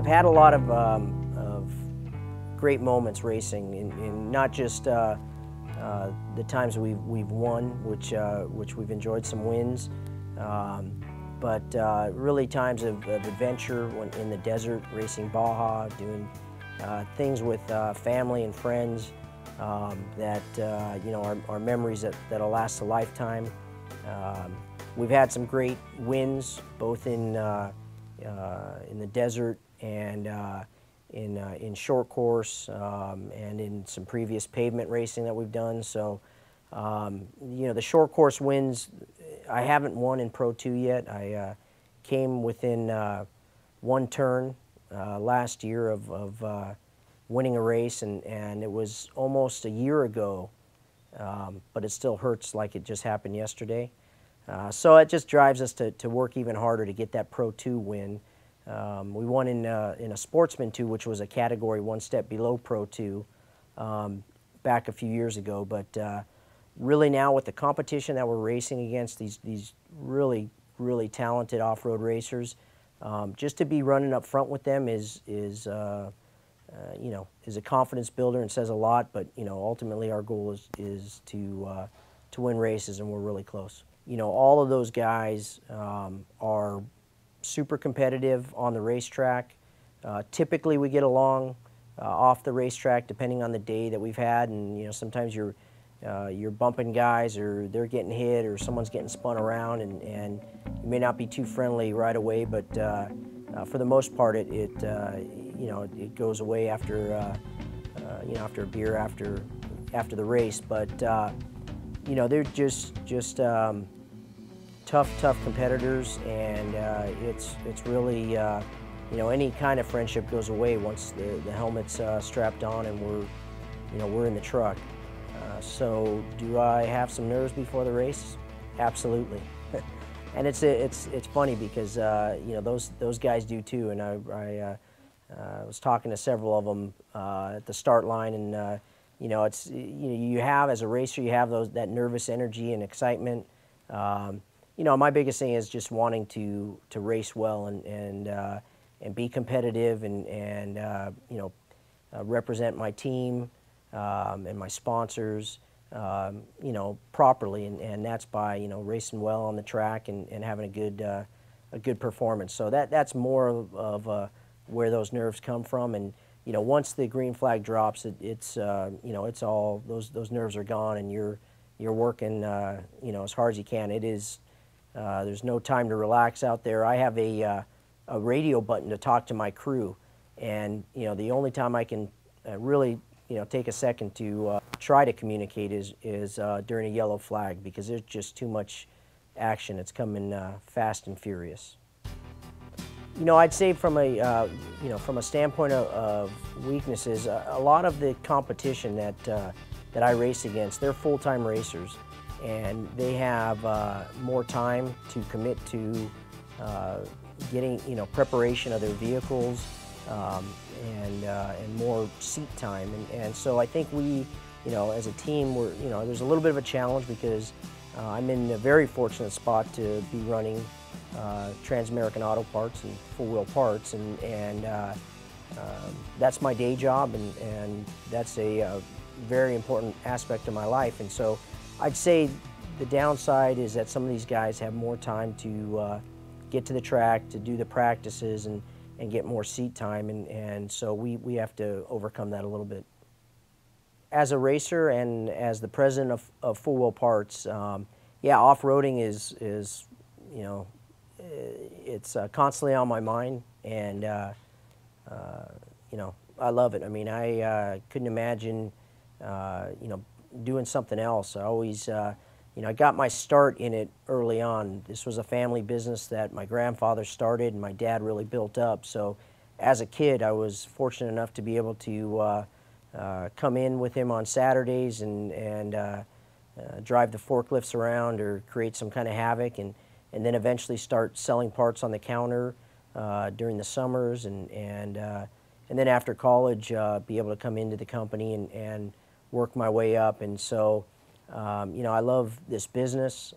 I've had a lot of great moments racing, in not just the times we've won, which we've enjoyed some wins, but really times of adventure in the desert, racing Baja, doing things with family and friends that are memories that'll last a lifetime. We've had some great wins, both in the desert and in short course and in some previous pavement racing that we've done. So, the short course wins, I haven't won in Pro 2 yet. I came within one turn last year of winning a race, and it was almost a year ago, but it still hurts like it just happened yesterday. So it just drives us to work even harder to get that Pro 2 win. We won in a Sportsman 2, which was a category one step below Pro 2 back a few years ago. But really now with the competition that we're racing against, these really, really talented off-road racers, just to be running up front with them is a confidence builder and says a lot. But ultimately our goal is to win races, and we're really close. All of those guys are super competitive on the racetrack. Typically we get along off the racetrack depending on the day that we've had, and sometimes you're bumping guys, or they're getting hit, or someone's getting spun around, and you may not be too friendly right away, but for the most part it goes away after after a beer after the race. But they're just tough competitors, and it's really any kind of friendship goes away once the helmet's strapped on and we're in the truck. So do I have some nerves before the race? Absolutely. And it's funny because those guys do too, and I was talking to several of them at the start line, and you have, as a racer, you have that nervous energy and excitement. My biggest thing is just wanting to race well and be competitive and represent my team and my sponsors properly, and that's by racing well on the track and having a good performance. So that's more of where those nerves come from. And once the green flag drops, it's all those nerves are gone, and you're working as hard as you can. There's no time to relax out there. I have a radio button to talk to my crew, and the only time I can really take a second to try to communicate is during a yellow flag, because there's just too much action. It's coming fast and furious. I'd say from a standpoint of weaknesses, a lot of the competition that I race against, they're full-time racers, and they have more time to commit to getting preparation of their vehicles and more seat time, and so I think we as a team, there's a little bit of a challenge, because I'm in a very fortunate spot to be running Trans-American Auto Parts and Full Wheel Parts, and that's my day job, and that's a very important aspect of my life. And so I'd say the downside is that some of these guys have more time to get to the track, to do the practices, and get more seat time, and so we have to overcome that a little bit. As a racer and as the president of Full Wheel Parts, off-roading is it's constantly on my mind, and I love it. I mean, I couldn't imagine doing something else. I always I got my start in it early on. This was a family business that my grandfather started and my dad really built up. So as a kid, I was fortunate enough to be able to come in with him on Saturdays and drive the forklifts around or create some kind of havoc, and then eventually start selling parts on the counter during the summers, and then after college be able to come into the company and work my way up. And so I love this business.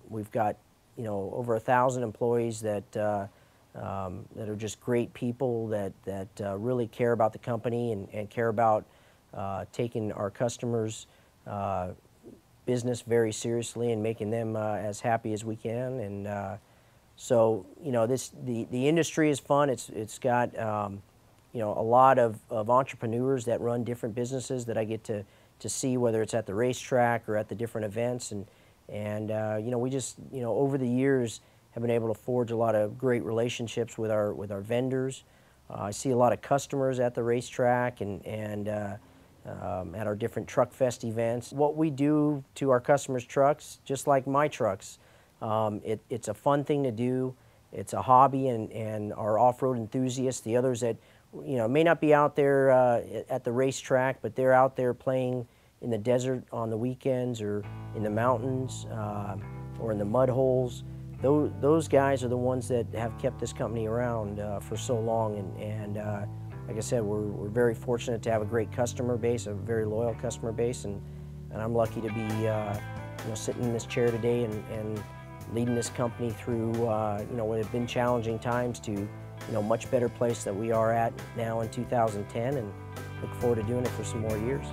We've got over 1,000 employees that that are just great people that really care about the company and care about taking our customers' business very seriously and making them as happy as we can. And so, you know, the industry is fun. It's got you know, a lot of entrepreneurs that run different businesses that I get to see, whether it's at the racetrack or at the different events. And you know, we just, you know, over the years have been able to forge a lot of great relationships with our vendors. I see a lot of customers at the racetrack and at our different Truck Fest events. What we do to our customers' trucks, just like my trucks, it's a fun thing to do. It's a hobby, and our off-road enthusiasts, the others that, you know, may not be out there at the racetrack, but they're out there playing in the desert on the weekends or in the mountains or in the mud holes. Those guys are the ones that have kept this company around for so long. And like I said, we're very fortunate to have a great customer base, a very loyal customer base, and I'm lucky to be you know, sitting in this chair today and leading this company through you know, what have been challenging times to, you know, much better place that we are at now in 2010, and look forward to doing it for some more years.